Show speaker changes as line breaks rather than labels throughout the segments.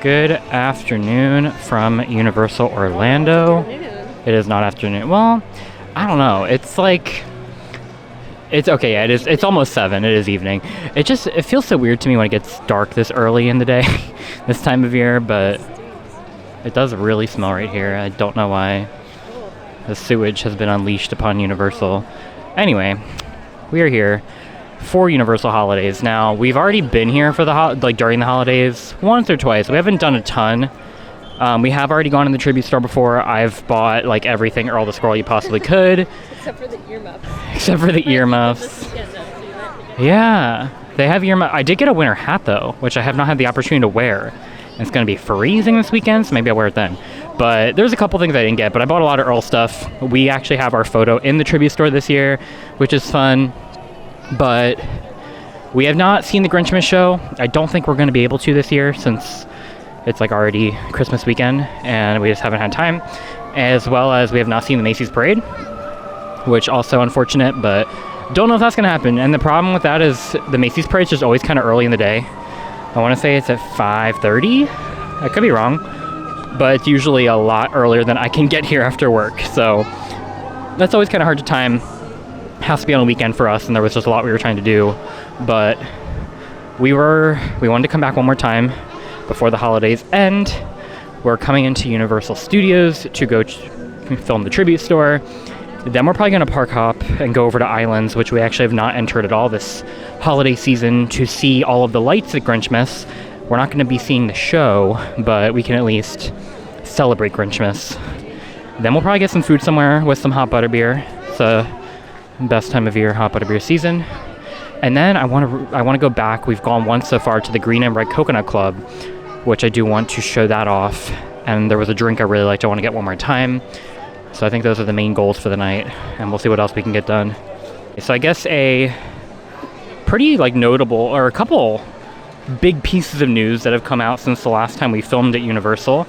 Good afternoon from Universal Orlando. It is not afternoon. Well, I don't know. It's like, it's okay. Yeah, it is. It's almost 7. It is evening. It feels so weird to me when it gets dark this early in the day, this time of year. But it does really smell right here. I don't know why. The sewage has been unleashed upon Universal. Anyway, we are here for Universal holidays. Now, we've already been here for the during the holidays once or twice. We haven't done a ton. We have already gone in the tribute store before. I've bought like everything EARL the Squirrel you possibly could.
Except for the earmuffs.
Except for the earmuffs. Yeah, they have earmuffs. I did get a winter hat though, which I have not had the opportunity to wear. It's going to be freezing this weekend, so maybe I'll wear it then. But there's a couple things I didn't get, but I bought a lot of EARL stuff. We actually have our photo in the tribute store this year, which is fun. But we have not seen the Grinchmas show. I don't think we're going to be able to this year since it's like already Christmas weekend and we just haven't had time. As well as we have not seen the Macy's parade, which also unfortunate, but don't know if that's going to happen. And the problem with that is the Macy's parade is just always kind of early in the day. I want to say it's at 5:30. I could be wrong, but it's usually a lot earlier than I can get here after work. So that's always kind of hard to time. Has to be on a weekend for us, and there was just a lot we were trying to do. But we wanted to come back one more time before the holidays end. We're coming into Universal Studios to go film the tribute store. Then we're probably going to park hop and go over to Islands, which we actually have not entered at all this holiday season, to see all of the lights at Grinchmas. We're not going to be seeing the show, but we can at least celebrate Grinchmas. Then we'll probably get some food somewhere with some hot butterbeer. It's the best time of year, hot butterbeer season. And then I want to go back. We've gone once so far to the Green and Red Coconut Club, which I do want to show that off. And there was a drink I really liked. I want to get one more time. So I think those are the main goals for the night, and we'll see what else we can get done. So I guess a pretty notable, or a couple big pieces of news that have come out since the last time we filmed at Universal.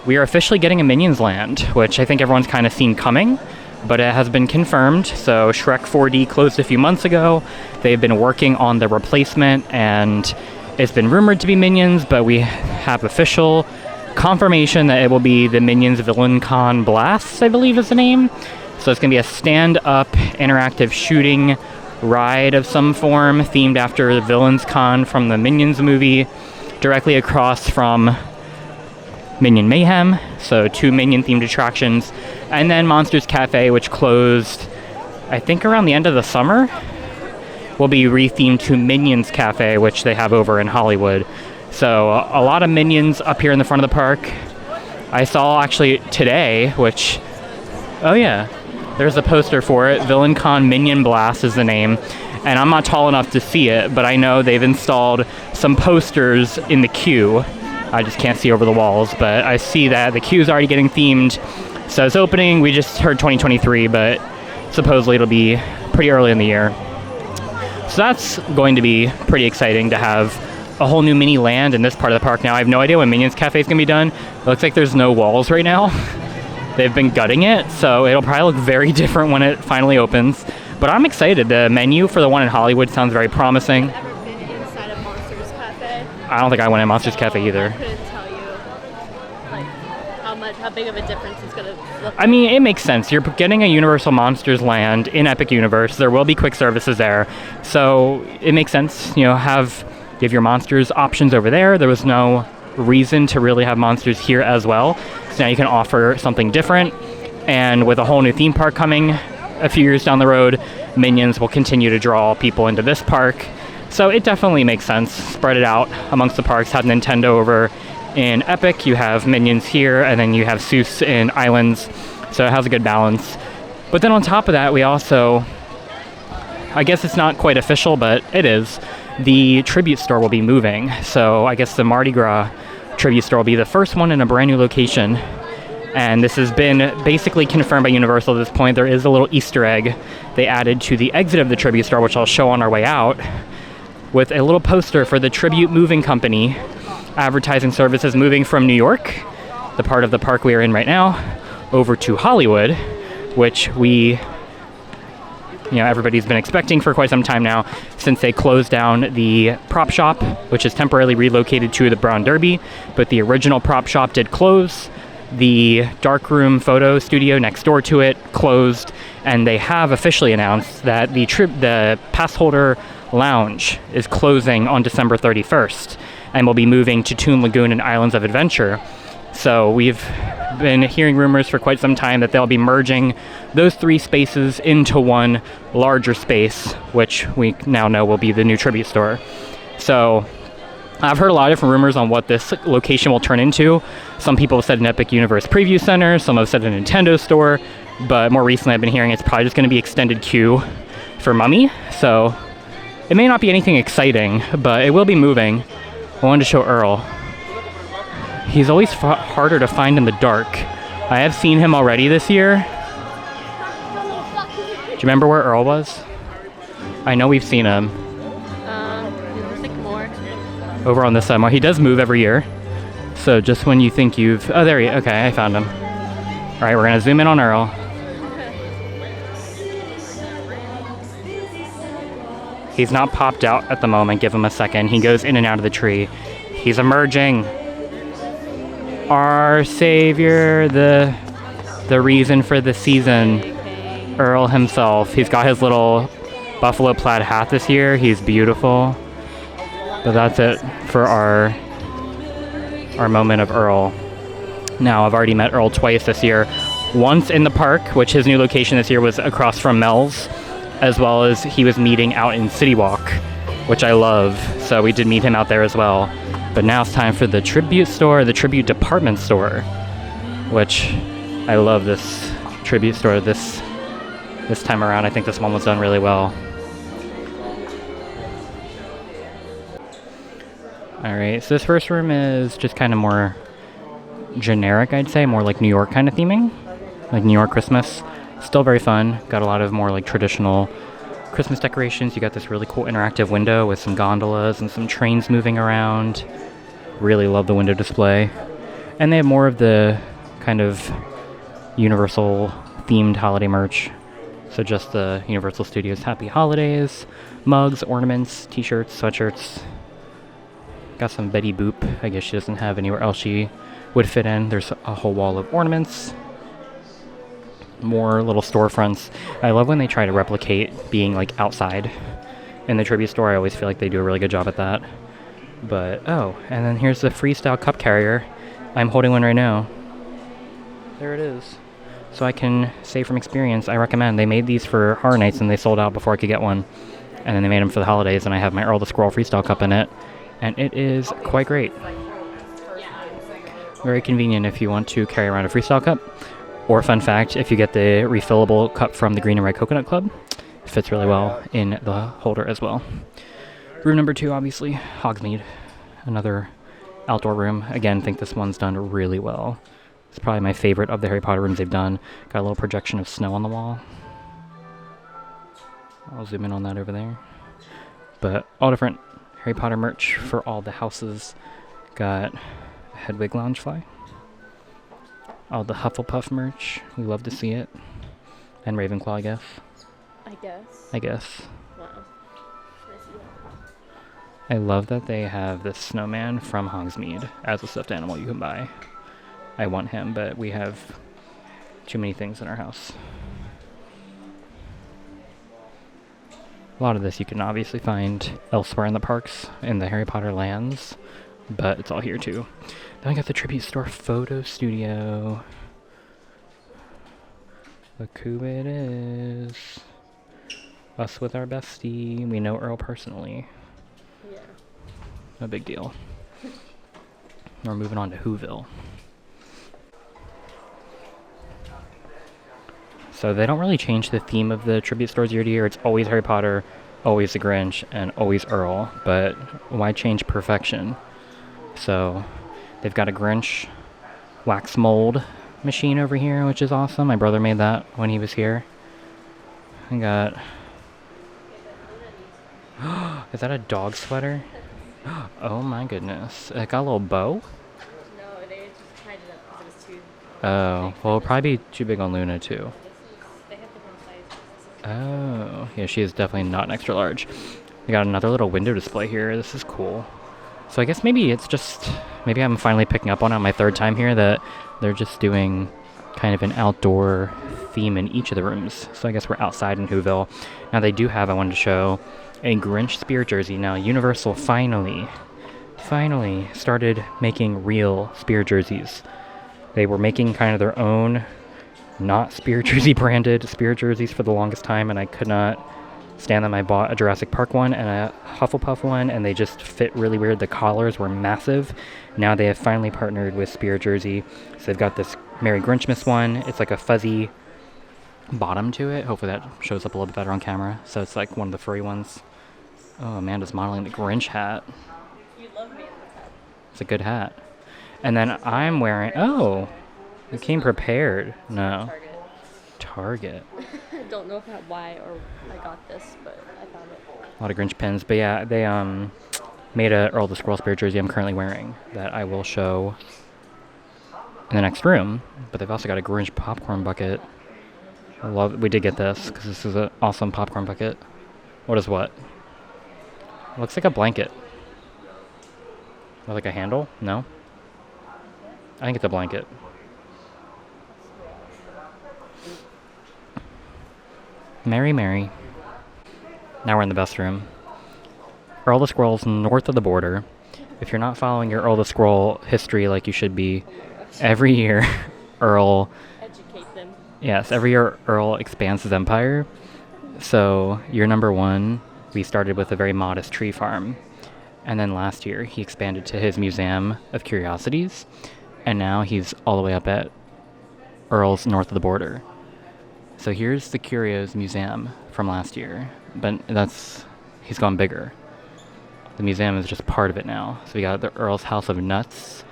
We are officially getting a Minions Land, which I think everyone's kind of seen coming, but it has been confirmed. So Shrek 4D closed a few months ago. They've been working on the replacement, and it's been rumored to be Minions, but we have official confirmation that it will be the Minions Villain Con Blast, I believe is the name. So it's going to be a stand-up interactive shooting ride of some form, themed after the Villains Con from the Minions movie, directly across from Minion Mayhem. So 2 Minion-themed attractions. And then Monsters Cafe, which closed, I think, around the end of the summer, will be rethemed to Minions Cafe, which they have over in Hollywood. So a lot of Minions up here in the front of the park. I saw actually today, which, oh yeah, there's a poster for it. Villain Con Minion Blast is the name. And I'm not tall enough to see it, but I know they've installed some posters in the queue. I just can't see over the walls, but I see that the queue's already getting themed. So it's opening. We just heard 2023, but supposedly it'll be pretty early in the year. So that's going to be pretty exciting to have a whole new mini land in this part of the park now. I have no idea when Minions Cafe is going to be done. It looks like there's no walls right now. They've been gutting it, so it'll probably look very different when it finally opens. But I'm excited. The menu for the one in Hollywood sounds very promising.
Have you ever been inside of Monsters Cafe?
I don't think I went in Monsters Cafe either.
I couldn't tell you how big of a difference it's going to look.
I mean, it makes sense. You're getting a Universal Monsters Land in Epic Universe. There will be quick services there. So it makes sense, give your monsters options over there. There was no reason to really have monsters here as well. So now you can offer something different. And with a whole new theme park coming a few years down the road, Minions will continue to draw people into this park. So it definitely makes sense. Spread it out amongst the parks. Have Nintendo over in Epic. You have Minions here, and then you have Seuss in Islands. So it has a good balance. But then on top of that, we also, I guess it's not quite official, but it is, the tribute store will be moving. So I guess the Mardi Gras tribute store will be the first one in a brand new location. And this has been basically confirmed by Universal at this point. There is a little Easter egg they added to the exit of the tribute store, which I'll show on our way out, with a little poster for the Tribute Moving Company advertising services moving from New York, the part of the park we are in right now, over to Hollywood, which we everybody's been expecting for quite some time now, since they closed down the prop shop, which is temporarily relocated to the Brown Derby, but the original prop shop did close. The darkroom photo studio next door to it closed, and they have officially announced that the pass holder lounge is closing on December 31st and will be moving to Toon Lagoon and Islands of Adventure. So we've been hearing rumors for quite some time that they'll be merging those 3 spaces into one larger space, which we now know will be the new tribute store. So I've heard a lot of different rumors on what this location will turn into. Some people have said an Epic Universe Preview Center, some have said a Nintendo store, but more recently I've been hearing it's probably just going to be extended queue for Mummy. So it may not be anything exciting, but it will be moving. I wanted to show Earl. He's always harder to find in the dark. I have seen him already this year. Do you remember where Earl was? I know we've seen him. Over on this side more. He does move every year. So just when you think you've... Oh, there he is. Okay, I found him. All right, we're going to zoom in on Earl. He's not popped out at the moment. Give him a second. He goes in and out of the tree. He's emerging. Our savior, the reason for the season, Earl himself. He's got his little buffalo plaid hat this year. He's beautiful. But that's it for our moment of Earl. Now, I've already met Earl twice this year. Once in the park, which his new location this year was across from Mel's, as well as he was meeting out in City Walk, which I love. So we did meet him out there as well. But now it's time for the tribute store, the tribute department store, which I love this tribute store this time around. I think this one was done really well. Alright, so this first room is just kind of more generic, I'd say, more like New York kind of theming, like New York Christmas. Still very fun. Got a lot of more like traditional Christmas decorations. You got this really cool interactive window with some gondolas and some trains moving around. Really love the window display. And they have more of the kind of Universal themed holiday merch. So just the Universal Studios Happy Holidays, mugs, ornaments, t-shirts, sweatshirts. Got some Betty Boop. I guess she doesn't have anywhere else she would fit in. There's a whole wall of ornaments. More little storefronts. I love when they try to replicate being like outside in the tribute store. I always feel like they do a really good job at that. But, oh, and then here's the freestyle cup carrier. I'm holding one right now. There it is. So I can say from experience, I recommend. They made these for Horror Nights and they sold out before I could get one. And then they made them for the holidays, and I have my Earl the Squirrel freestyle cup in it. And it is quite great. Very convenient if you want to carry around a freestyle cup. Or fun fact, if you get the refillable cup from the Green and Red Coconut Club, it fits really well in the holder as well. Room number 2, obviously, Hogsmeade. Another outdoor room. Again, think this one's done really well. It's probably my favorite of the Harry Potter rooms they've done. Got a little projection of snow on the wall. I'll zoom in on that over there. But all different Harry Potter merch for all the houses. Got a Hedwig Loungefly. All the Hufflepuff merch. We love to see it. And Ravenclaw, I guess. I guess.
Wow.
I love that they have this snowman from Hogsmeade as a stuffed animal you can buy. I want him, but we have too many things in our house. A lot of this you can obviously find elsewhere in the parks, in the Harry Potter lands, but it's all here too. Then we got the Tribute Store Photo Studio. Look who it is. Us with our bestie. We know Earl personally.
Yeah.
No big deal. We're moving on to Whoville. So they don't really change the theme of the tribute stores year to year. It's always Harry Potter, always the Grinch, and always Earl. But why change perfection? So they've got a Grinch wax mold machine over here, which is awesome. My brother made that when he was here. I got... Is that a dog sweater? Oh my goodness. It got a little bow?
No, they just tied it up because it was too
Oh, well, it'll probably be too big on Luna too.
They have different sizes.
Oh, yeah, she is definitely not an extra large. We got another little window display here. This is cool. So I guess maybe it's just, maybe I'm finally picking up on my third time here that they're just doing kind of an outdoor theme in each of the rooms. So I guess we're outside in Whoville. Now they do have, I wanted to show, a Grinch spirit jersey. Now Universal finally started making real spirit jerseys. They were making kind of their own, not spirit jersey branded spirit jerseys for the longest time, and I could not stand them. I bought a Jurassic Park one and a Hufflepuff one, and they just fit really weird. The collars were massive. Now they have finally partnered with Spirit Jersey. So they've got this Merry Grinchmas one. It's like a fuzzy bottom to it. Hopefully that shows up a little bit better on camera. So it's like one of the furry ones. Oh, Amanda's modeling the Grinch hat.
You love me in this hat.
It's a good hat. And then I'm wearing, oh, you came prepared. No. Target.
I don't know why or I got this, but I found it.
A lot of Grinch pins. But yeah, they made a Earl the Squirrel Spirit jersey I'm currently wearing that I will show in the next room. But they've also got a Grinch popcorn bucket. We did get this because this is an awesome popcorn bucket. What is what? It looks like a blanket. With like a handle? No? I think it's a blanket. Mary, Mary. Now we're in the best room. Earl the Squirrel's north of the border. If you're not following your Earl the Squirrel history like you should be, every year Earl...
Educate them.
Yes, every year Earl expands his empire. So, year number 1, we started with a very modest tree farm. And then last year, he expanded to his Museum of Curiosities. And now he's all the way up at Earl's north of the border. So here's the Curios Museum from last year, but he's gone bigger. The museum is just part of it now. So we got the Earl's House of Nuts,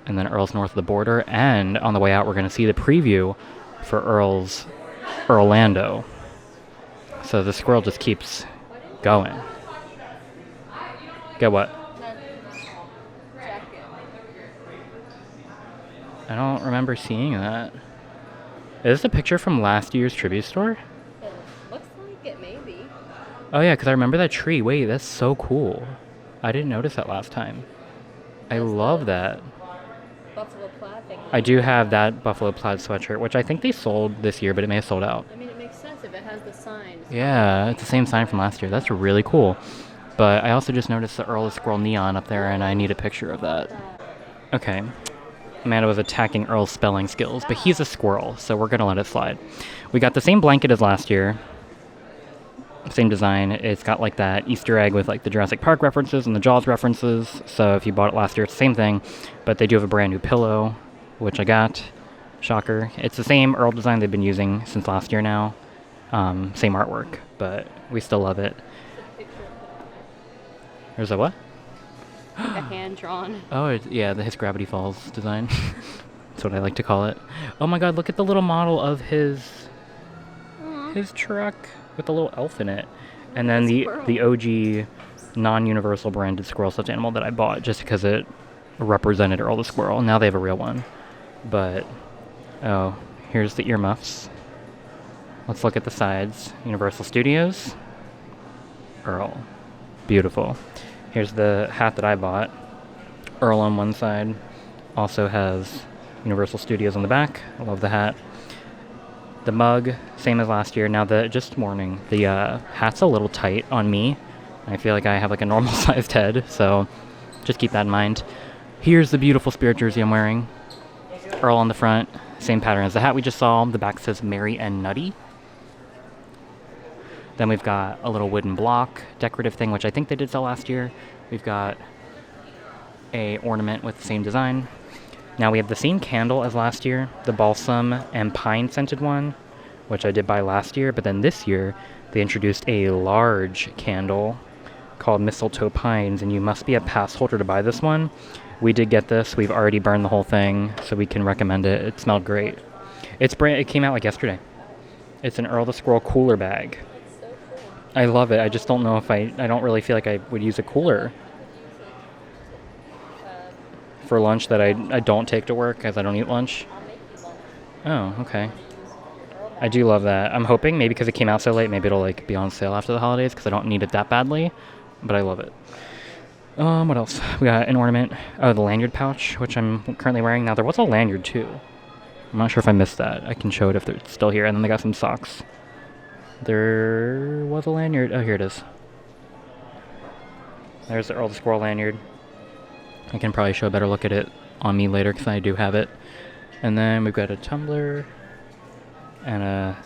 and then Earl's north of the border, and on the way out we're going to see the preview for Earl's Earlando. So the squirrel just keeps going. Get what? I don't remember seeing that. Is this a picture from last year's tribute store?
It looks like it, maybe.
Oh yeah, because I remember that tree. Wait, that's so cool. I didn't notice that last time. I love that.
Buffalo plaid thing.
I do have that buffalo plaid sweatshirt, which I think they sold this year, but it may have sold out.
I mean, it makes sense if it has the signs.
Yeah, it's the same sign from last year. That's really cool. But I also just noticed the Earl the Squirrel neon up there, and I need a picture of that. Okay. Amanda was attacking Earl's spelling skills, but he's a squirrel, so we're going to let it slide. We got the same blanket as last year. Same design. It's got like that Easter egg with like the Jurassic Park references and the Jaws references. So if you bought it last year, it's the same thing. But they do have a brand new pillow, which I got. Shocker. It's the same Earl design they've been using since last year now. Same artwork, but we still love it. There's a what?
Like a hand-drawn.
Oh, yeah, his Gravity Falls design. That's what I like to call it. Oh my god, look at the little model of his truck with the little elf in it. And then the OG non-universal branded squirrel stuffed animal that I bought just because it represented Earl the Squirrel. Now they have a real one. But, oh, here's the earmuffs. Let's look at the sides. Universal Studios. Earl. Beautiful. Here's the hat that I bought. Earl on one side. Also has Universal Studios on the back. I love the hat. The mug, same as last year. Now just warning, the hat's a little tight on me. I feel like I have like a normal sized head, so just keep that in mind. Here's the beautiful spirit jersey I'm wearing. Earl on the front, same pattern as the hat we just saw. The back says Merry and Nutty. Then we've got a little wooden block decorative thing, which I think they did sell last year. We've got a ornament with the same design. Now we have the same candle as last year, the balsam and pine scented one, which I did buy last year, but then this year they introduced a large candle called Mistletoe Pines, and you must be a pass holder to buy this one. We did get this. We've already burned the whole thing, so we can recommend it. It smelled great. It came out like yesterday. It's an Earl the Squirrel cooler bag. I love it. I just don't know if I don't really feel like I would use a cooler for lunch that I don't take to work because I don't eat lunch. Oh, okay. I do love that. I'm hoping maybe because it came out so late, maybe it'll like be on sale after the holidays because I don't need it that badly, but I love it. What else? We got an ornament. Oh, the lanyard pouch, which I'm currently wearing now. There was a lanyard too. I'm not sure if I missed that. I can show it if it's still here. And then they got some socks. There was a lanyard. Oh, here it is. There's the Earl the Squirrel lanyard. I can probably show a better look at it on me later because I do have it. And then we've got a tumbler and a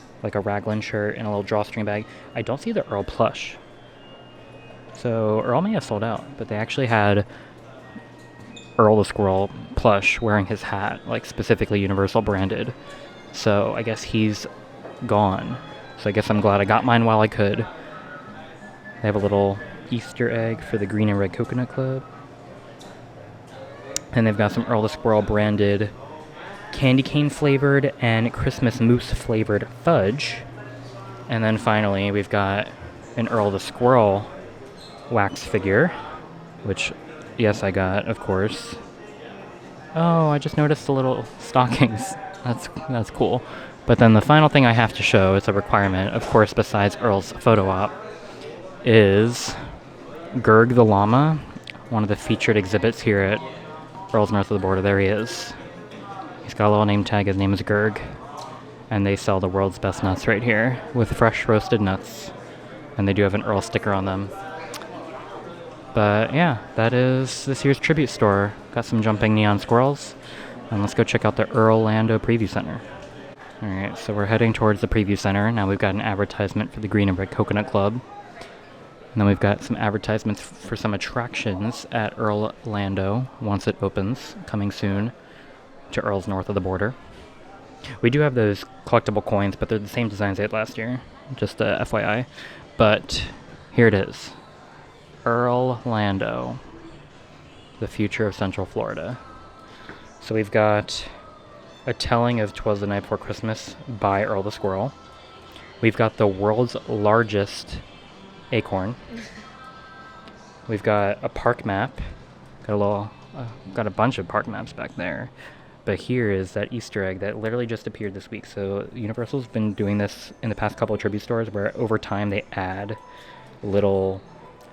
raglan shirt and a little drawstring bag. I don't see the Earl plush. So Earl may have sold out, but they actually had Earl the Squirrel plush wearing his hat, like specifically Universal branded. So I guess he's gone. So I guess I'm glad I got mine while I could. They have a little Easter egg for the Green and Red Coconut Club. And they've got some Earl the Squirrel branded candy cane flavored and Christmas mousse flavored fudge. And then finally we've got an Earl the Squirrel wax figure, which, yes, I got, of course. Oh, I just noticed the little stockings. That's cool. But then the final thing I have to show, it's a requirement, of course, besides Earl's photo op, is Gurg the Llama, one of the featured exhibits here at Earl's North of the Border. There he is. He's got a little name tag. His name is Gurg. And they sell the world's best nuts right here with fresh roasted nuts. And they do have an Earl sticker on them. But yeah, that is this year's tribute store. Got some jumping neon squirrels. And let's go check out the Earl Lando Preview Center. Alright, so we're heading towards the Preview Center. Now we've got an advertisement for the Green and Red Coconut Club. And then we've got some advertisements for some attractions at Earl Lando once it opens, coming soon to Earl's North of the Border. We do have those collectible coins, but they're the same designs they had last year. Just FYI. But here it is. Earl Lando, the future of Central Florida. So we've got a telling of 'Twas the Night Before Christmas by Earl the Squirrel. We've got the world's largest acorn. We've got a park map. Got a bunch of park maps back there. But here is that Easter egg that literally just appeared this week. So Universal's been doing this in the past couple of tribute stores where over time they add little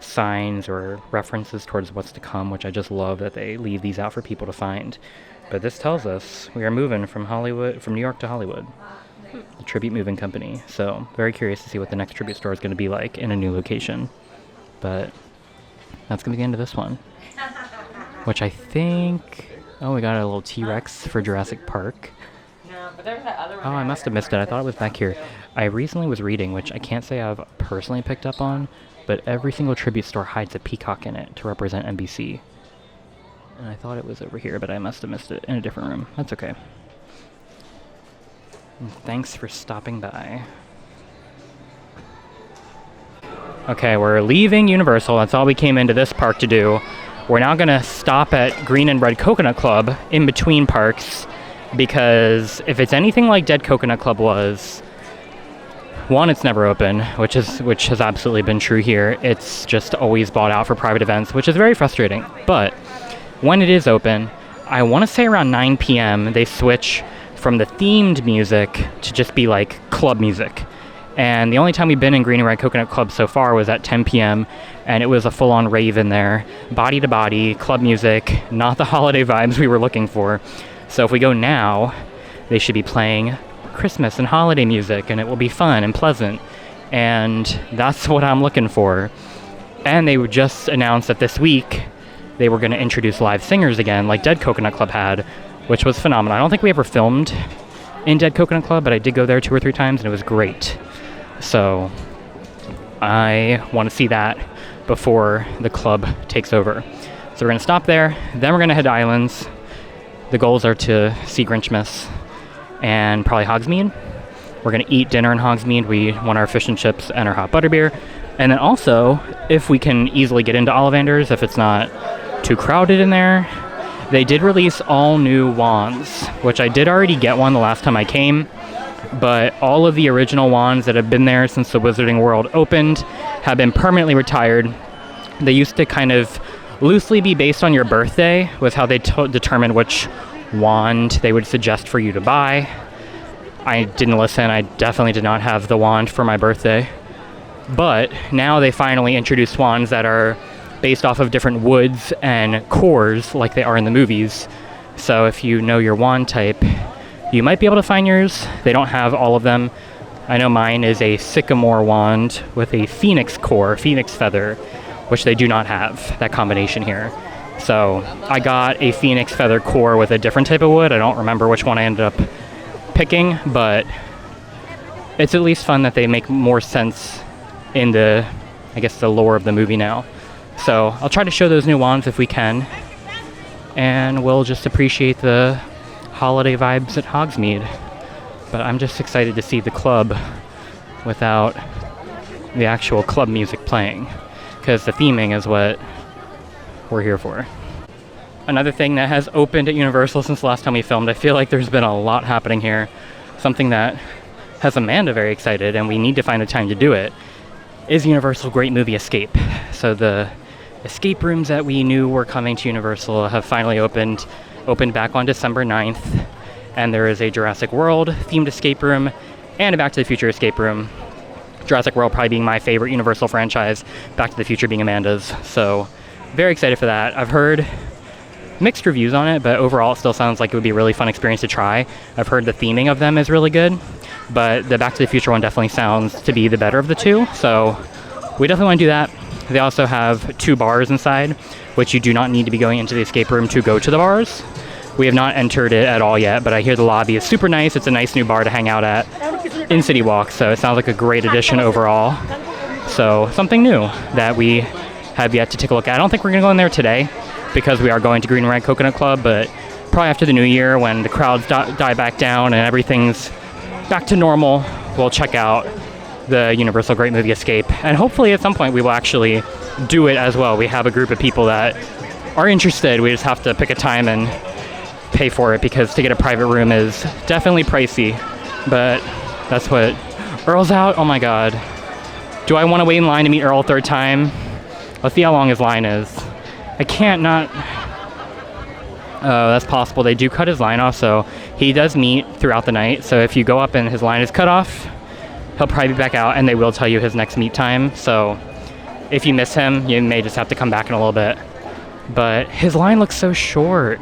signs or references towards what's to come, which I just love that they leave these out for people to find. But this tells us we are moving from New York to Hollywood, the Tribute Moving Company. So very curious to see what the next tribute store is going to be like in a new location. But that's going to be the end of this one, which I think, we got a little T-Rex for Jurassic Park.
No, but there's that other one.
Oh, I must have missed it. I thought it was back here. I recently was reading, which I can't say I've personally picked up on, but every single tribute store hides a peacock in it to represent NBC. And I thought it was over here, but I must have missed it in a different room. That's okay. And thanks for stopping by. Okay, we're leaving Universal. That's all we came into this park to do. We're now going to stop at Green and Red Coconut Club in between parks, because if it's anything like Dead Coconut Club was, one, it's never open, which has absolutely been true here. It's just always bought out for private events, which is very frustrating. But when it is open, I want to say around 9 p.m. they switch from the themed music to just be like club music. And the only time we've been in Green and Red Coconut Club so far was at 10 p.m. and it was a full-on rave in there, body to body, club music, not the holiday vibes we were looking for. So if we go now, they should be playing Christmas and holiday music, and it will be fun and pleasant, and that's what I'm looking for. And they would just announce that this week they were going to introduce live singers again, like Dead Coconut Club had, which was phenomenal. I don't think we ever filmed in Dead Coconut Club, but I did go there 2 or 3 times, and it was great. So I want to see that before the club takes over. So we're going to stop there, then we're going to head to Islands. The goals are to see Grinchmas and probably Hogsmeade. We're going to eat dinner in Hogsmeade. We want our fish and chips and our hot butterbeer. And then also, if we can easily get into Ollivander's, if it's not too crowded in there, they did release all new wands, which I did already get one the last time I came. But all of the original wands that have been there since the Wizarding World opened have been permanently retired. They used to kind of loosely be based on your birthday with how they determined which wand they would suggest for you to buy. I didn't listen. I definitely did not have the wand for my birthday. But now they finally introduced wands that are based off of different woods and cores like they are in the movies. So if you know your wand type, you might be able to find yours. They don't have all of them. I know mine is a sycamore wand with a phoenix core, phoenix feather, which they do not have, that combination here. So I got a phoenix feather core with a different type of wood. I don't remember which one I ended up picking, but it's at least fun that they make more sense in the, I guess, the lore of the movie now. So I'll try to show those new wands if we can, and we'll just appreciate the holiday vibes at Hogsmeade. But I'm just excited to see the club without the actual club music playing, because the theming is what we're here for. Another thing that has opened at Universal since the last time we filmed, I feel like there's been a lot happening here, something that has Amanda very excited, and we need to find the time to do it, is Universal Great Movie Escape. So the escape rooms that we knew were coming to Universal have finally opened back on December 9th, and there is a Jurassic World themed escape room and a Back to the Future escape room. Jurassic World probably being my favorite Universal franchise, Back to the Future being Amanda's. So very excited for that. I've heard mixed reviews on it, but overall it still sounds like it would be a really fun experience to try. I've heard the theming of them is really good, but the Back to the Future one definitely sounds to be the better of the two, so we definitely want to do that. They also have 2 bars inside, which you do not need to be going into the escape room to go to the bars. We have not entered it at all yet, but I hear the lobby is super nice. It's a nice new bar to hang out at in City Walk, so it sounds like a great addition overall. So something new that we have yet to take a look at. I don't think we're going to go in there today because we are going to Green and Red Coconut Club, but probably after the new year when the crowds die back down and everything's back to normal, we'll check out the Universal Great Movie Escape, and hopefully at some point we will actually do it as well. We have a group of people that are interested. We just have to pick a time and pay for it, because to get a private room is definitely pricey, but that's what Earl's out. Oh my god, do I want to wait in line to meet Earl a 3rd time? Let's see how long his line is. I can't not. Oh, that's possible. They do cut his line off, so he does meet throughout the night. So if you go up and his line is cut off, he'll probably be back out, and they will tell you his next meet time. So if you miss him, you may just have to come back in a little bit. But his line looks so short.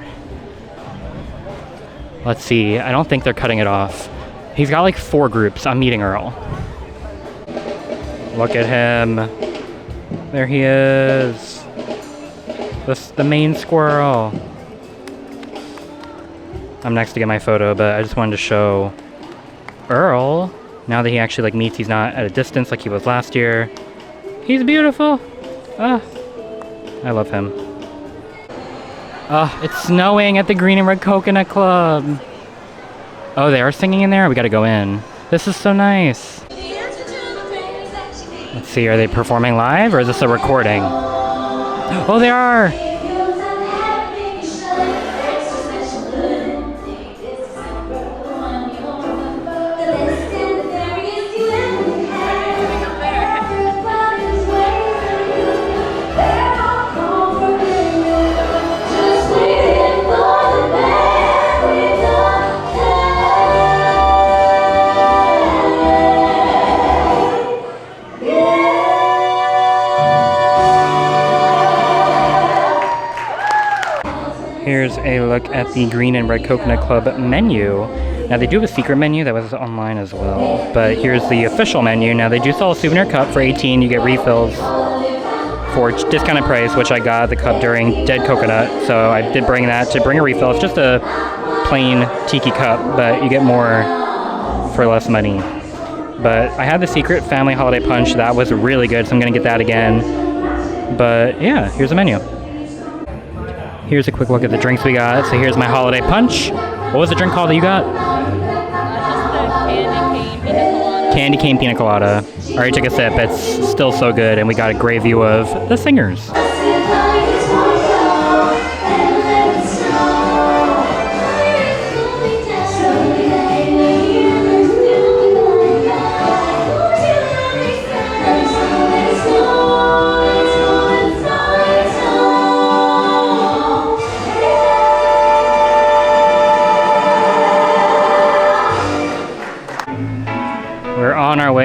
Let's see. I don't think they're cutting it off. He's got like 4 groups. I'm meeting Earl. Look at him. There he is. The main squirrel. I'm next to get my photo, but I just wanted to show Earl. Now that he actually like meets, he's not at a distance like he was last year. He's beautiful. Ah, I love him. It's snowing at the Green and Red Coconut Club. Oh, they are singing in there? We gotta go in. This is so nice. Let's see, are they performing live or is this a recording? Oh, they are! Here's a look at the Green and Red Coconut Club menu. Now they do have a secret menu that was online as well, but here's the official menu. Now they do sell a souvenir cup for $18. You get refills for discounted price, which I got the cup during Dead Coconut, so I did bring that to bring a refill. It's just a plain tiki cup, but you get more for less money. But I had the secret family holiday punch. That was really good, so I'm gonna get that again. But yeah, here's the menu. Here's a quick look at the drinks we got. So here's my holiday punch. What was the drink called that you got?
Just the
Candy cane pina colada. I already took a sip. It's still so good, and we got a great view of the singers.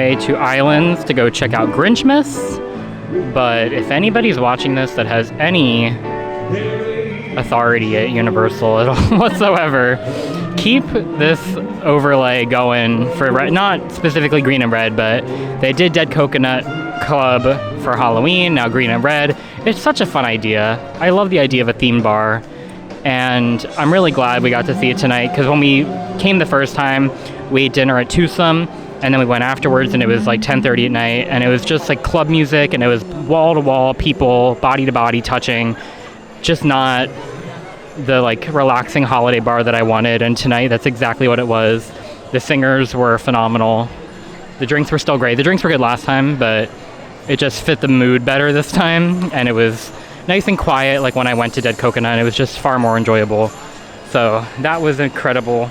way to Islands to go check out Grinchmas. But if anybody's watching this that has any authority at Universal at all whatsoever, keep this overlay going for not specifically green and red, but they did Dead Coconut Club for Halloween, now green and red. It's such a fun idea. I love the idea of a theme bar, and I'm really glad we got to see it tonight, because when we came the first time, we ate dinner at Twosome, and then we went afterwards, and it was like 10:30 at night, and it was just like club music, and it was wall-to-wall people, body-to-body touching, just not the like relaxing holiday bar that I wanted. And tonight, that's exactly what it was. The singers were phenomenal. The drinks were still great. The drinks were good last time, but it just fit the mood better this time, and it was nice and quiet like when I went to Dead Coconut. It was just far more enjoyable. So that was incredible.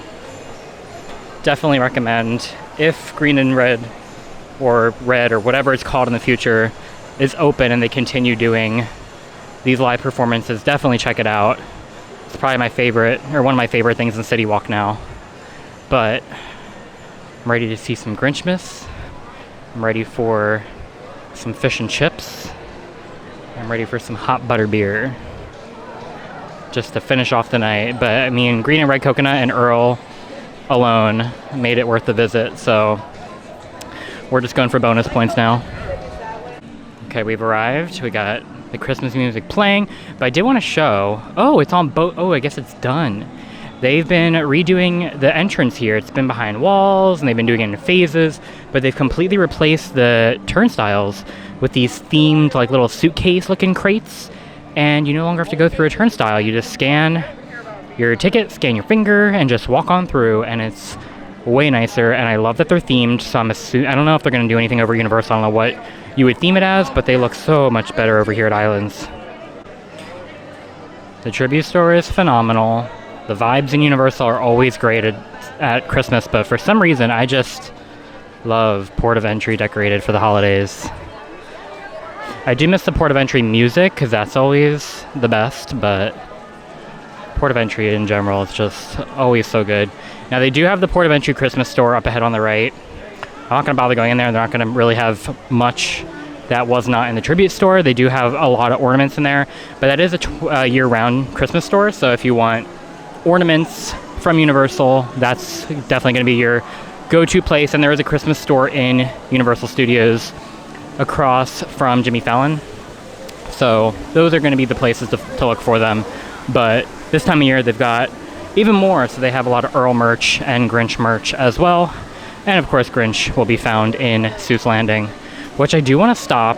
Definitely recommend. If green and red or whatever it's called in the future is open and they continue doing these live performances, definitely check it out. It's probably my favorite, or one of my favorite things in City Walk now. But I'm ready to see some Grinchmas. I'm ready for some fish and chips. I'm ready for some hot butterbeer just to finish off the night. But I mean, green and red coconut and EARL alone made it worth the visit, so we're just going for bonus points now. Okay, we've arrived. We got the Christmas music playing, but I did want to show, it's on I guess it's done. They've been redoing the entrance here. It's been behind walls, and they've been doing it in phases, but they've completely replaced the turnstiles with these themed like little suitcase looking crates, and you no longer have to go through a turnstile. You just scan your ticket, scan your finger, and just walk on through, and it's way nicer. And I love that they're themed, so I don't know if they're going to do anything over Universal. I don't know what you would theme it as, but they look so much better over here at Islands. The tribute store is phenomenal. The vibes in Universal are always great at Christmas, but for some reason I just love Port of Entry decorated for the holidays. I do miss the Port of Entry music, because that's always the best, but Port of Entry in general is just always so good. Now they do have the Port of Entry Christmas store up ahead on the right. I'm not going to bother going in there. They're not going to really have much that was not in the tribute store. They do have a lot of ornaments in there, but that is a year-round Christmas store, so if you want ornaments from Universal, that's definitely going to be your go-to place. And there is a Christmas store in Universal Studios across from Jimmy Fallon, so those are going to be the places to look for them. But this time of year they've got even more, so they have a lot of EARL merch and Grinch merch as well. And of course Grinch will be found in Seuss Landing, which I do want to stop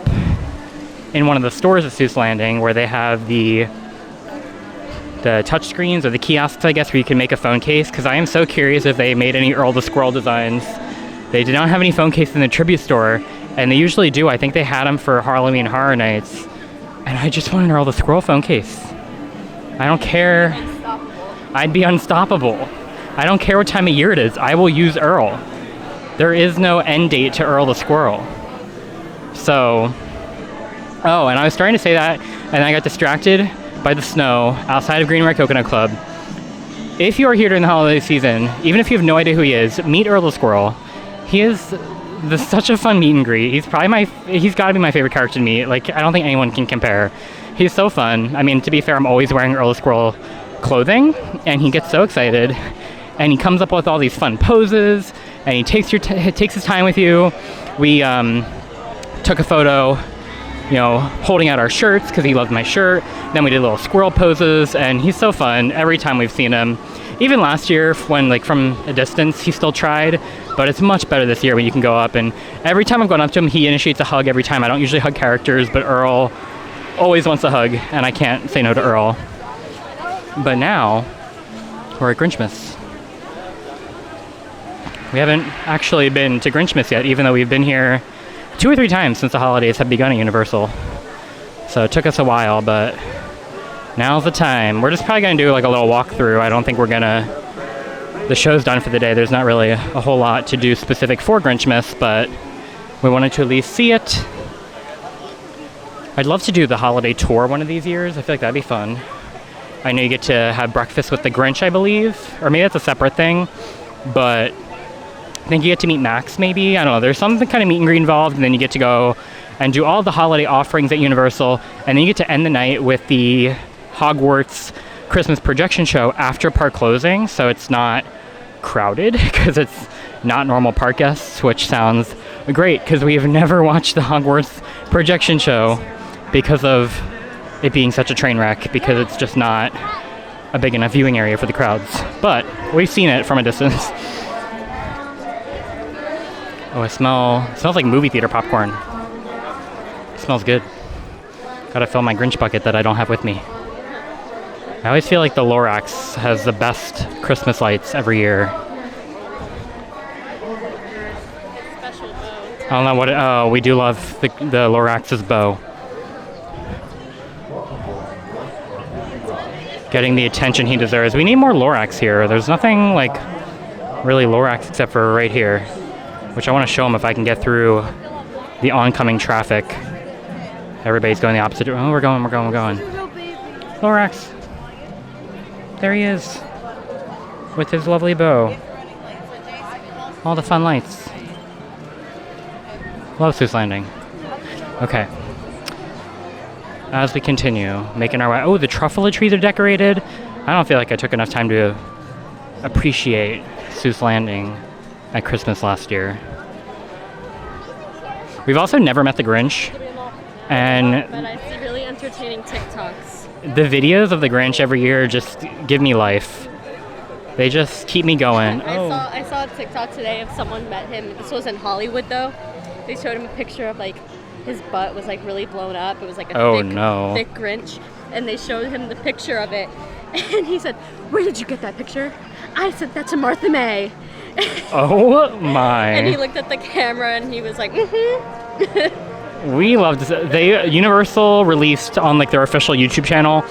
in one of the stores at Seuss Landing where they have the touch screens, or the kiosks, I guess, where you can make a phone case, because I am so curious if they made any EARL the Squirrel designs. They did not have any phone cases in the tribute store, and they usually do. I think they had them for Halloween Horror Nights, and I just want an EARL the Squirrel phone case. I don't care. I'd be unstoppable. I don't care what time of year it is. I will use EARL. There is no end date to EARL the Squirrel. So, and I was starting to say that, and I got distracted by the snow outside of Green Red Coconut Club. If you are here during the holiday season, even if you have no idea who he is, meet EARL the Squirrel. He is such a fun meet and greet. He's got to be my favorite character to meet. Like, I don't think anyone can compare. He's so fun. I mean, to be fair, I'm always wearing EARL the Squirrel clothing, and he gets so excited, and he comes up with all these fun poses, and he takes his time with you. We took a photo, holding out our shirts, because he loved my shirt. Then we did little squirrel poses, and he's so fun every time we've seen him. Even last year, when from a distance, he still tried, but it's much better this year when you can go up, and every time I've gone up to him, he initiates a hug every time. I don't usually hug characters, but EARL always wants a hug, and I can't say no to EARL. But now, we're at Grinchmas. We haven't actually been to Grinchmas yet, even though we've been here 2 or 3 times since the holidays have begun at Universal. So it took us a while, but now's the time. We're just probably going to do like a little walkthrough. I don't think we're going to... The show's done for the day. There's not really a whole lot to do specific for Grinchmas, but we wanted to at least see it. I'd love to do the holiday tour one of these years. I feel like that'd be fun. I know you get to have breakfast with the Grinch, I believe. Or maybe that's a separate thing. But I think you get to meet Max, maybe. I don't know. There's some kind of meet and greet involved, and then you get to go and do all the holiday offerings at Universal, and then you get to end the night with the Hogwarts Christmas projection show after park closing, so it's not crowded because it's not normal park guests, which sounds great because we've never watched the Hogwarts projection show because of it being such a train wreck, because it's just not a big enough viewing area for the crowds. But we've seen it from a distance. Oh, it smells like movie theater popcorn. It smells good. Gotta fill my Grinch bucket that I don't have with me. I always feel like the Lorax has the best Christmas lights every year.
Special bow.
I don't know what oh, we do love the Lorax's bow. Getting the attention he deserves. We need more Lorax here. There's nothing like really Lorax except for right here, which I want to show him if I can get through the oncoming traffic. Everybody's going the opposite. Oh, we're going. Lorax. There he is. With his lovely bow. All the fun lights. Love Seuss Landing. Okay. As we continue, making our way. Oh, the truffle trees are decorated. I don't feel like I took enough time to appreciate Seuss Landing at Christmas last year. We've also never met the Grinch. And
But I see really entertaining TikToks.
the videos of the Grinch every year just give me life. They just keep me going.
I saw a TikTok today of someone met him. This was in Hollywood though. They showed him a picture of like his butt was like really blown up. It was like a thick Grinch, and they showed him the picture of it, and he said, "Where did you get that picture?" I sent that to Martha May.
Oh my.
And he looked at the camera and he was like, mm-hmm.
We loved this. Universal released on like their official YouTube channel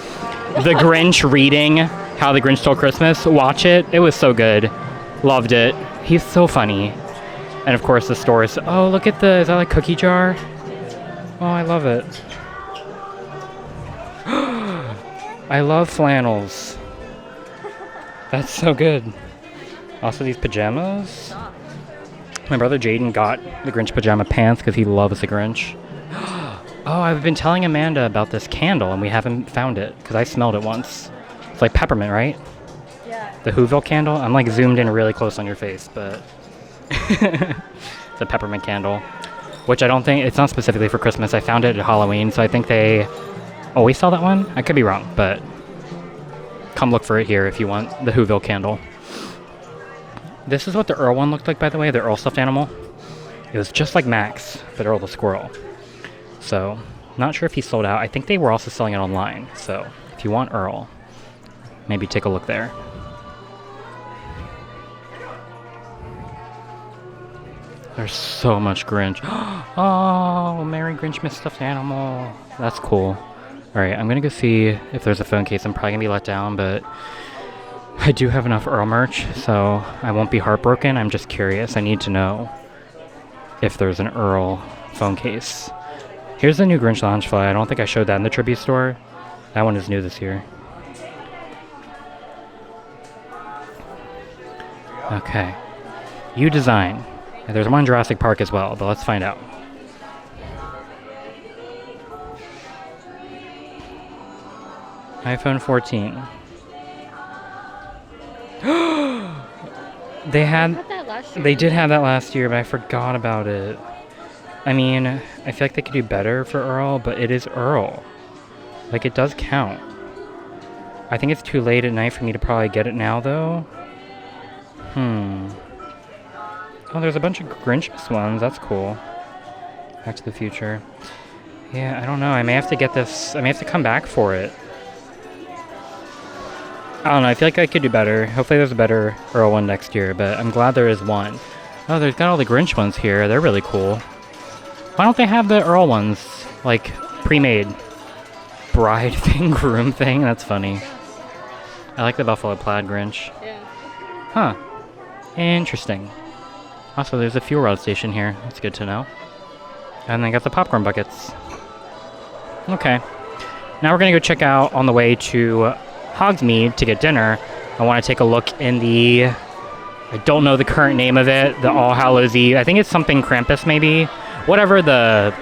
the Grinch reading How the Grinch Stole Christmas. Watch it. It was so good. Loved it. He's so funny. And of course the store is, oh, look at is that like cookie jar? Oh, I love it. I love flannels. That's so good. Also these pajamas. My brother Jaden got the Grinch pajama pants because he loves the Grinch. Oh, I've been telling Amanda about this candle and we haven't found it because I smelled it once. It's like peppermint, right?
Yeah.
The Whoville candle? I'm like zoomed in really close on your face, but it's a peppermint candle, which I don't think, it's not specifically for Christmas. I found it at Halloween, so I think they always sell that one. I could be wrong, but come look for it here if you want the Whoville candle. This is what the Earl one looked like, by the way, the Earl stuffed animal. It was just like Max, but Earl the squirrel. So, not sure if he sold out. I think they were also selling it online. So, if you want Earl, maybe take a look there. There's so much Grinch. Oh, Merry Grinchmas stuffed animal. That's cool. Alright, I'm gonna go see if there's a phone case. I'm probably gonna be let down, but I do have enough Earl merch, so I won't be heartbroken. I'm just curious. I need to know if there's an Earl phone case. Here's the new Grinch Loungefly. I don't think I showed that in the tribute store. That one is new this year. Okay. You design. And there's one in Jurassic Park as well, but let's find out. iPhone 14. They did have that last year, but I forgot about it. I mean, I feel like they could do better for Earl, but it is Earl. Like, it does count. I think it's too late at night for me to probably get it now, though. Oh, there's a bunch of Grinchmas ones. That's cool. Back to the Future. Yeah, I don't know. I may have to get this. I may have to come back for it. I don't know. I feel like I could do better. Hopefully there's a better Earl one next year, but I'm glad there is one. Oh, there's got all the Grinch ones here. They're really cool. Why don't they have the Earl ones, like, pre-made? Bride thing, groom thing? That's funny. I like the buffalo plaid Grinch.
Yeah.
Huh. Interesting. Also, there's a fuel rod station here. That's good to know. And they got the popcorn buckets. Okay. Now we're going to go check out on the way to Hogsmeade to get dinner. I want to take a look in the I don't know the current name of it. The All Hallows Eve. I think it's something Krampus maybe. Whatever the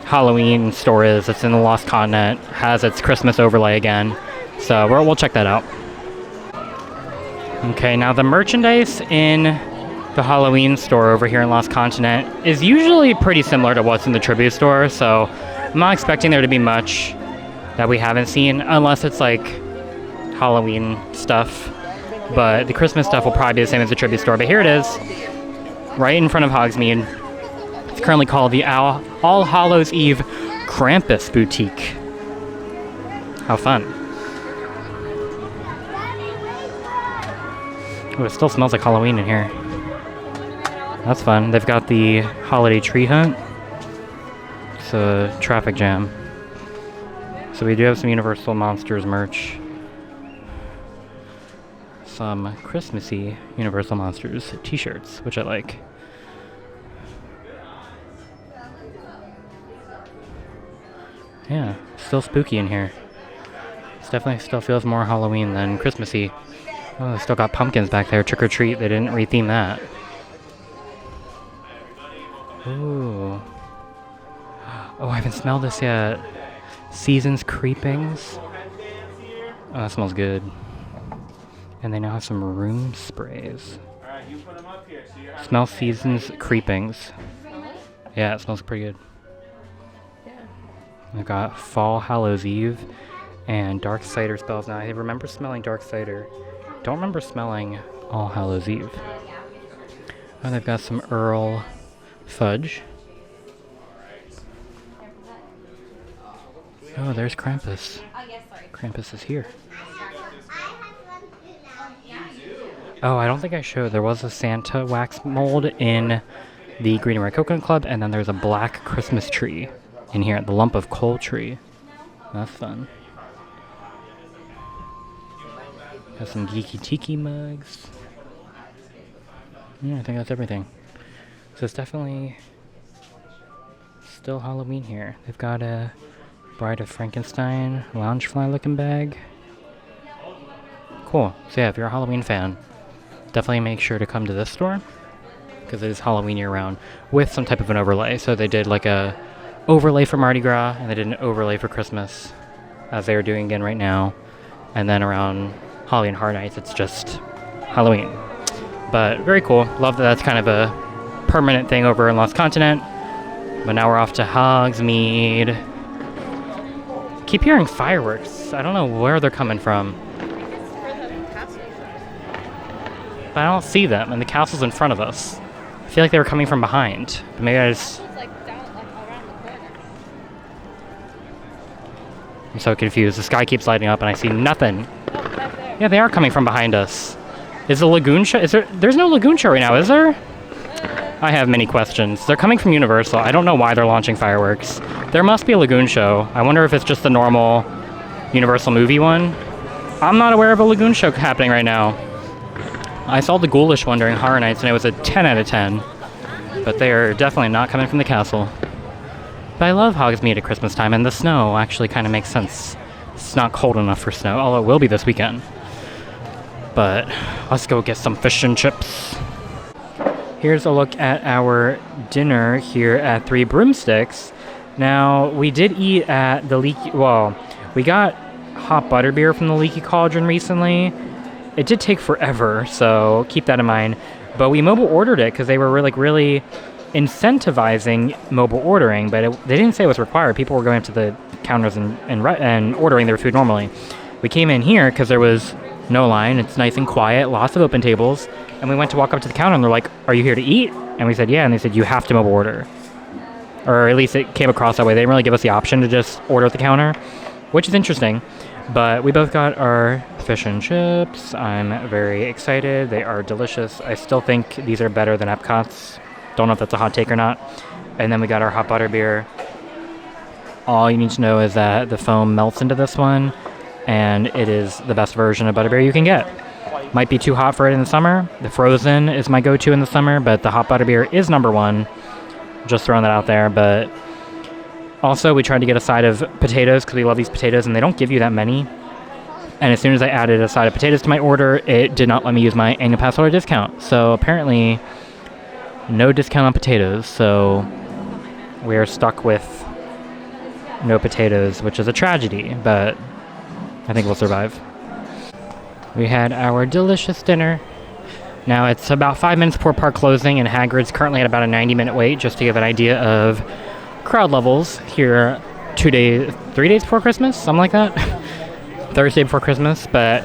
Halloween store is that's in the Lost Continent has its Christmas overlay again. So we'll check that out. Okay, now the merchandise in the Halloween store over here in Lost Continent is usually pretty similar to what's in the tribute store, so I'm not expecting there to be much that we haven't seen unless it's like Halloween stuff. But the Christmas stuff will probably be the same as the tribute store. But here it is, right in front of Hogsmeade. It's currently called the All Hallows Eve Krampus Boutique. How fun. Oh, it still smells like Halloween in here. That's fun. They've got the holiday tree hunt. It's a traffic jam. So we do have some Universal Monsters merch. Some Christmassy Universal Monsters t-shirts, which I like. Yeah, still spooky in here. It definitely still feels more Halloween than Christmassy. Oh, they still got pumpkins back there. Trick or treat. They didn't retheme that. Ooh. Oh, I haven't smelled this yet. Season's Creepings. Oh, that smells good. And they now have some room sprays. Smell Season's Creepings. Yeah, it smells pretty good. I've got Fall Hallows Eve and Dark Cider spells. Now, I remember smelling Dark Cider. Don't remember smelling All Hallows Eve. And they've got some Earl Fudge. Oh, there's Krampus. Krampus is here. Oh, I don't think I showed. There was a Santa wax mold in the Green and Red Coconut Club, and then there's a black Christmas tree in here, the lump of coal tree. That's fun. Got some geeky tiki mugs. Yeah, I think that's everything. So it's definitely still Halloween here. They've got a Bride of Frankenstein Loungefly looking bag. Cool. So yeah, if you're a Halloween fan, definitely make sure to come to this store because it is Halloween year round with some type of an overlay. So they did like a overlay for Mardi Gras and they did an overlay for Christmas as they are doing again right now. And then around Holly and Hard Nights, it's just Halloween. But very cool. Love that that's kind of a permanent thing over in Lost Continent. But now we're off to Hogsmeade. Keep hearing fireworks. I don't know where they're coming from. But I don't see them, and the castle's in front of us. I feel like they were coming from behind. But maybe I just...
It's like down, like around the corner.
I'm so confused. The sky keeps lighting up, and I see nothing.
Oh, back there.
Yeah, they are coming from behind us. Is the lagoon show? Is there? There's no lagoon show right now, is there? I have many questions. They're coming from Universal. I don't know why they're launching fireworks. There must be a lagoon show. I wonder if it's just the normal Universal movie one. I'm not aware of a lagoon show happening right now. I saw the Ghoulish one during Horror Nights, and it was a 10 out of 10. But they are definitely not coming from the castle. But I love Hogsmeade at Christmas time, and the snow actually kind of makes sense. It's not cold enough for snow, although it will be this weekend. But let's go get some fish and chips. Here's a look at our dinner here at Three Broomsticks. Now, we did eat at the Leaky... Well, we got hot butterbeer from the Leaky Cauldron recently. It did take forever, so keep that in mind. But we mobile ordered it because they were really incentivizing mobile ordering, but they didn't say it was required. People were going up to the counters and ordering their food normally. We came in here because there was no line. It's nice and quiet, lots of open tables. And we went to walk up to the counter and they're like, "Are you here to eat?" And we said, "Yeah." And they said, "You have to mobile order." Or at least it came across that way. They didn't really give us the option to just order at the counter, which is interesting. But we both got our fish and chips. I'm very excited. They are delicious. I still think these are better than Epcot's. Don't know if that's a hot take or not. And then we got our hot butter beer. All you need to know is that the foam melts into this one, and it is the best version of butterbeer you can get. Might be too hot for it in the summer. The frozen is my go-to in the summer, but the hot butterbeer is number one. Just throwing that out there. But also, we tried to get a side of potatoes because we love these potatoes, and they don't give you that many. And as soon as I added a side of potatoes to my order, it did not let me use my annual pass holder discount. So apparently, no discount on potatoes. So we are stuck with no potatoes, which is a tragedy, but I think we'll survive. We had our delicious dinner. Now it's about 5 minutes before park closing, and Hagrid's currently at about a 90-minute wait, just to give an idea of crowd levels here 3 days before Christmas, something like that. Thursday before Christmas, but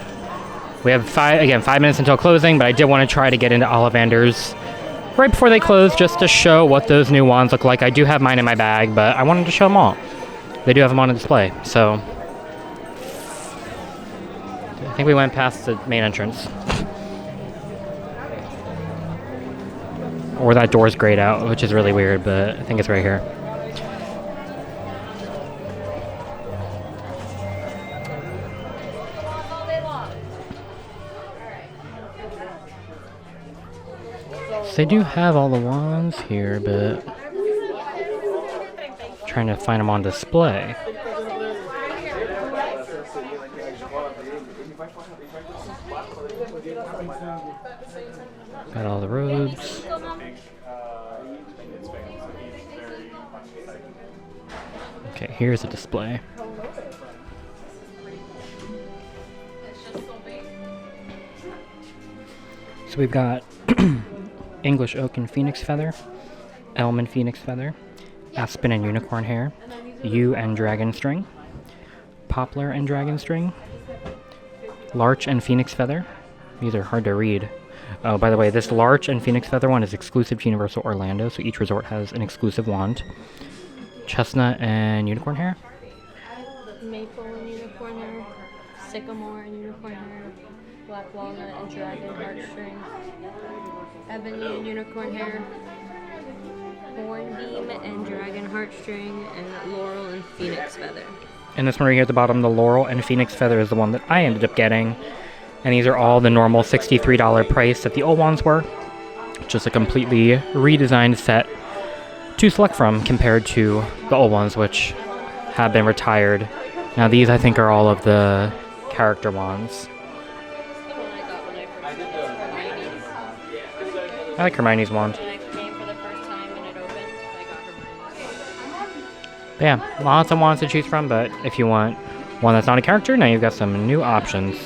we have 5 minutes until closing, but I did want to try to get into Ollivander's right before they close, just to show what those new wands look like. I do have mine in my bag, but I wanted to show them all. They do have them on display, so I think we went past the main entrance. Or that door's grayed out, which is really weird, but I think it's right here. So they do have all the wands here, but trying to find them on display. Got all the robes. Okay, here's a display. So we've got English Oak and Phoenix Feather, Elm and Phoenix Feather, Aspen and Unicorn Hair, Yew and Dragon String, Poplar and Dragon String, Larch and Phoenix Feather. These are hard to read. Oh, by the way, this Larch and Phoenix Feather one is exclusive to Universal Orlando, so each resort has an exclusive wand. Chestnut and Unicorn Hair.
Maple and Unicorn Hair, Sycamore and Unicorn Hair, Black Walnut and Dragon Heartstring, Ebony and Unicorn Hair, Hornbeam and Dragon Heartstring, and Laurel and Phoenix Feather.
And this one right here at the bottom, the Laurel and Phoenix Feather, is the one that I ended up getting. And these are all the normal $63 price that the old ones were. Just a completely redesigned set to select from compared to the old ones, which have been retired. Now these, I think, are all of the character wands. I like Hermione's wand. But yeah, lots of wands to choose from, but if you want one that's not a character, now you've got some new options.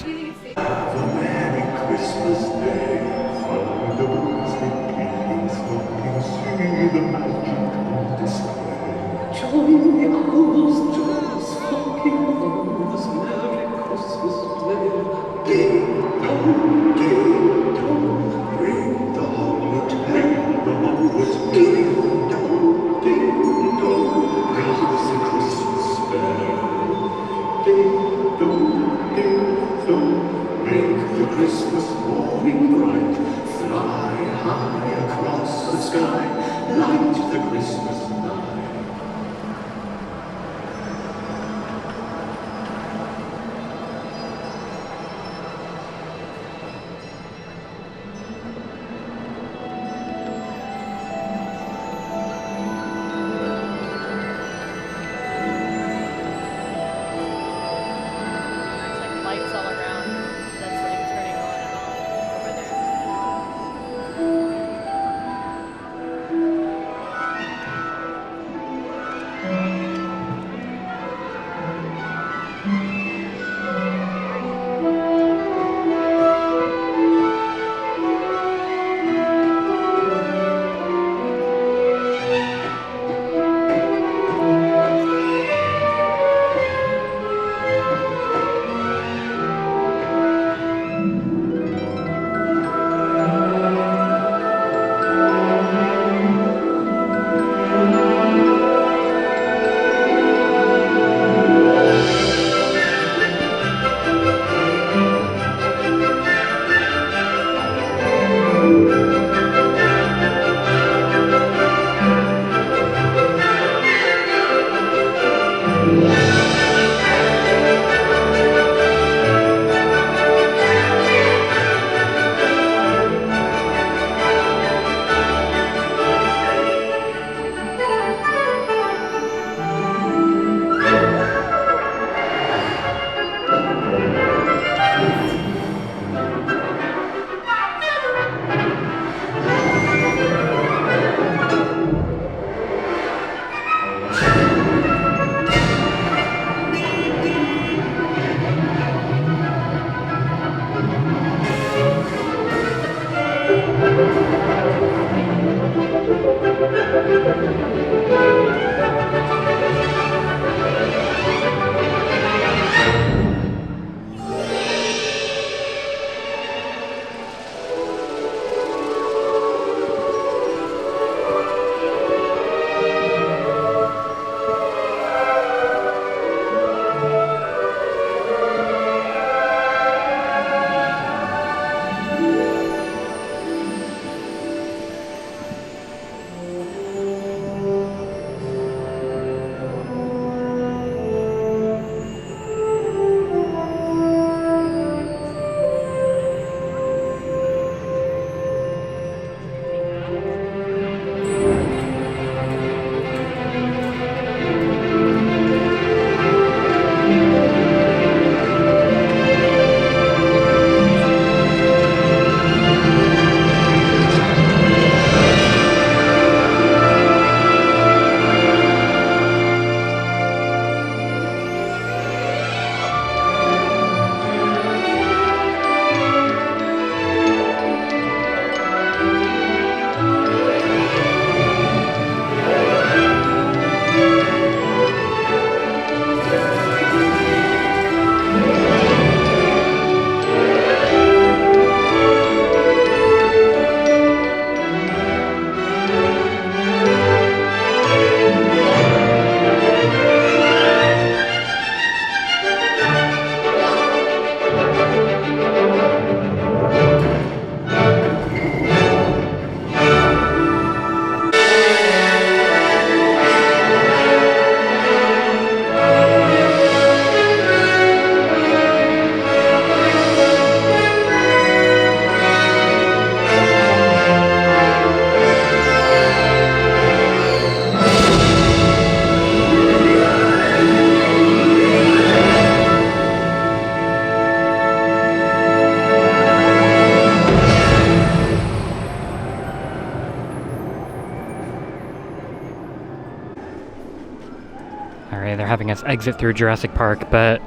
Alright, they're having us exit through Jurassic Park, but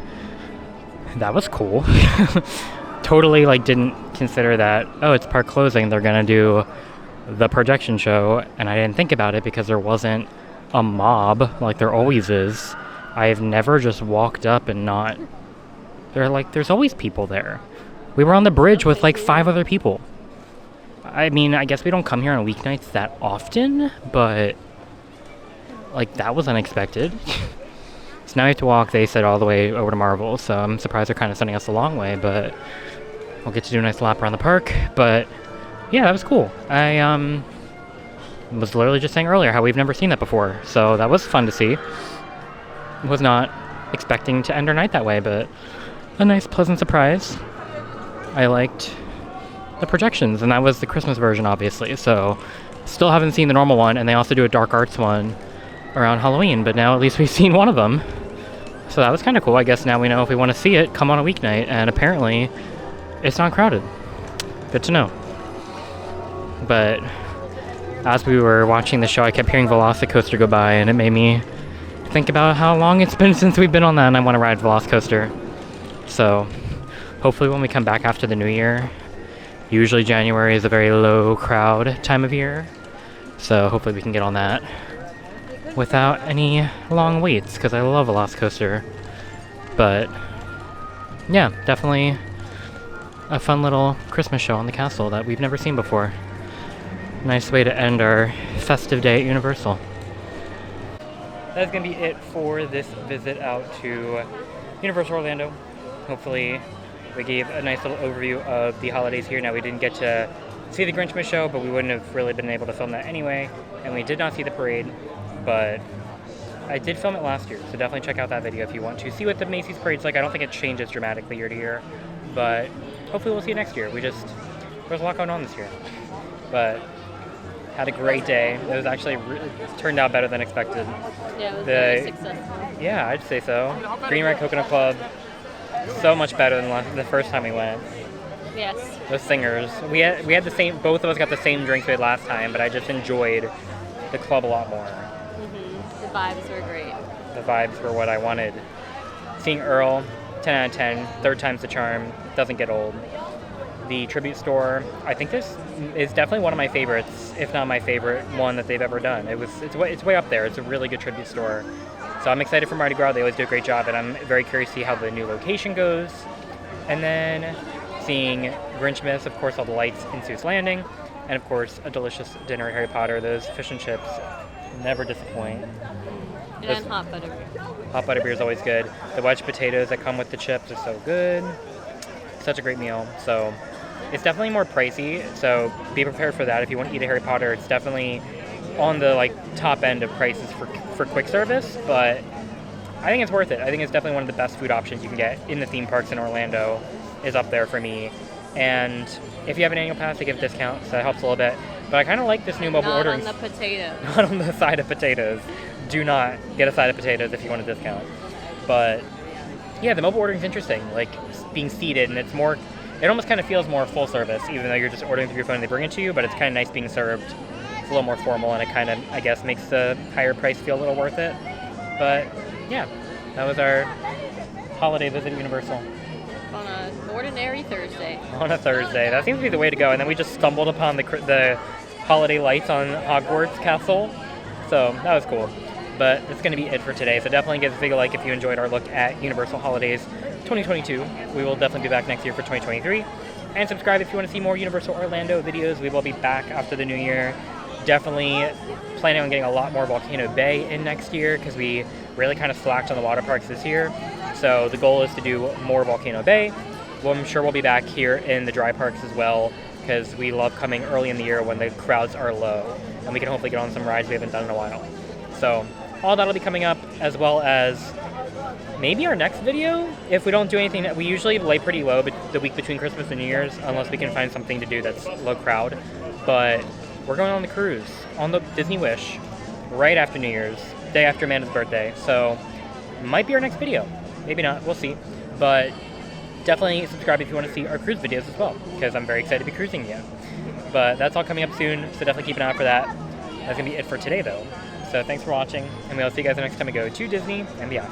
that was cool. Totally, like, didn't consider that, oh, it's park closing, they're gonna do the projection show, and I didn't think about it because there wasn't a mob like there always is. I've never just walked up and not... there's always people there. We were on the bridge with like 5 other people. I mean, I guess we don't come here on weeknights that often, but like that was unexpected. So now we have to walk, they said, all the way over to Marvel, so I'm surprised they're kind of sending us a long way, but we'll get to do a nice lap around the park. But yeah, that was cool. I was literally just saying earlier how we've never seen that before, so that was fun to see. Was not expecting to end our night that way, but a nice pleasant surprise. I liked the projections, and that was the Christmas version, obviously, so still haven't seen the normal one, and they also do a dark arts one around Halloween, but now at least we've seen one of them, so that was kind of cool. I guess now we know if we want to see it, come on a weeknight, and apparently it's not crowded. Good to know. But as we were watching the show, I kept hearing Velocicoaster go by, and it made me think about how long it's been since we've been on that, and I want to ride Velocicoaster. So hopefully when we come back after the new year, usually January is a very low crowd time of year, so hopefully we can get on that without any long waits, because I love Velocicoaster. But yeah, definitely a fun little Christmas show on the castle that we've never seen before. Nice way to end our festive day at Universal. That's going to be it for this visit out to Universal Orlando. Hopefully we gave a nice little overview of the holidays here. Now, we didn't get to see the Grinchmas show, but we wouldn't have really been able to film that anyway. And we did not see the parade, but I did film it last year, so definitely check out that video if you want to see what the Macy's parade's like. I don't think it changes dramatically year to year, but hopefully we'll see it next year. There's a lot going on this year. But had a great day. It was actually turned out better than expected.
Yeah, it was very successful.
Yeah, I'd say so. Green Red Coconut Club, so much better than the first time we went.
Yes.
The singers. We had the same. Both of us got the same drinks we had last time, but I just enjoyed the club a lot more.
Mm-hmm. The vibes were great.
The vibes were what I wanted. Seeing EARL, 10 out of 10. Third time's the charm. Doesn't get old. the tribute store. I think this is definitely one of my favorites, if not my favorite one that they've ever done. It's way up there. It's a really good tribute store. So I'm excited for Mardi Gras. They always do a great job, and I'm very curious to see how the new location goes. And then seeing Grinchmas, of course, all the lights in Seuss Landing, and of course a delicious dinner at Harry Potter. Those fish and chips never disappoint.
And hot butterbeer.
Hot butterbeer is always good. The wedge potatoes that come with the chips are so good. Such a great meal. So it's definitely more pricey, so be prepared for that. If you want to eat a Harry Potter, it's definitely on the top end of prices for quick service, but I think it's worth it. I think it's definitely one of the best food options you can get in the theme parks in Orlando. Is up there for me. And if you have an annual pass, they give a discount, so that helps a little bit. But I kind of like this new mobile ordering.
Not on the potatoes.
Not on the side of potatoes. Do not get a side of potatoes if you want a discount. But yeah, the mobile ordering is interesting. Like being seated, and it's more. It almost kind of feels more full service, even though you're just ordering through your phone and they bring it to you. But it's kind of nice being served. It's a little more formal, and it kind of, I guess, makes the higher price feel a little worth it. But yeah, that was our holiday visit at Universal.
On an ordinary Thursday.
On a Thursday. That seems to be the way to go. And then we just stumbled upon the holiday lights on Hogwarts Castle. So that was cool. But that's going to be it for today. So definitely give us a big like if you enjoyed our look at Universal Holidays 2022. We will definitely be back next year for 2023. And subscribe if you want to see more Universal Orlando videos. We will be back after the new year. Definitely planning on getting a lot more Volcano Bay in next year because we really kind of slacked on the water parks this year. So the goal is to do more Volcano Bay. Well, I'm sure we'll be back here in the dry parks as well because we love coming early in the year when the crowds are low and we can hopefully get on some rides we haven't done in a while. So all that'll be coming up, as well as maybe our next video if we don't do anything. We usually lay pretty low the week between Christmas and New Year's unless we can find something to do that's low crowd. But we're going on the cruise on the Disney Wish right after New Year's, day after Amanda's birthday. So might be our next video. Maybe not. We'll see. But definitely subscribe if you want to see our cruise videos as well, because I'm very excited to be cruising again. But that's all coming up soon, so definitely keep an eye out for that. That's going to be it for today, though. So thanks for watching, and we'll see you guys the next time we go to Disney and beyond.